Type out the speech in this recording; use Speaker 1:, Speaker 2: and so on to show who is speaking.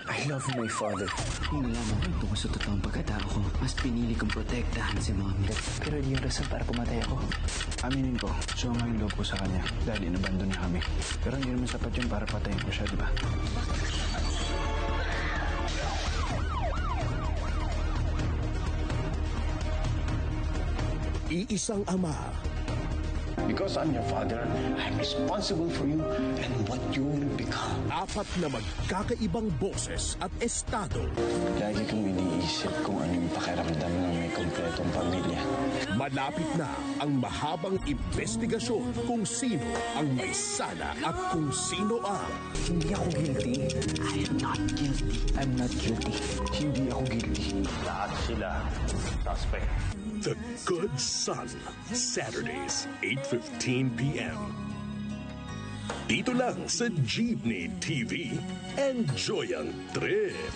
Speaker 1: I love my father.
Speaker 2: Nung nalaman ko tungkol sa totoong pagkatao ko, mas pinili kong protektahan si Mommy.
Speaker 1: Pero di yung rason para pumatay ako.
Speaker 3: Aminin ko, suma yung loob ko sa kanya dahil inabandon niya kami. Pero hindi naman sapat yun para patayin ko siya, di ba?
Speaker 4: Iisang ama,
Speaker 5: Because I'm your father, I'm responsible for you and what you will become.
Speaker 4: 4 na magkakaibang boses at estado.
Speaker 5: Lagi kong iniisip kung ano yung pakiramdam ng may kompletong pamilya.
Speaker 4: Malapit na ang mahabang investigasyon kung sino ang may sala at kung sino ang
Speaker 1: Hindi ako guilty.
Speaker 2: I am not guilty.
Speaker 1: I'm not guilty.
Speaker 3: Hindi ako guilty.
Speaker 6: Lahat sila suspect.
Speaker 4: The Good Son. Saturdays, 8:15 p.m. Dito lang sa Jeepney TV. Enjoy ang trip!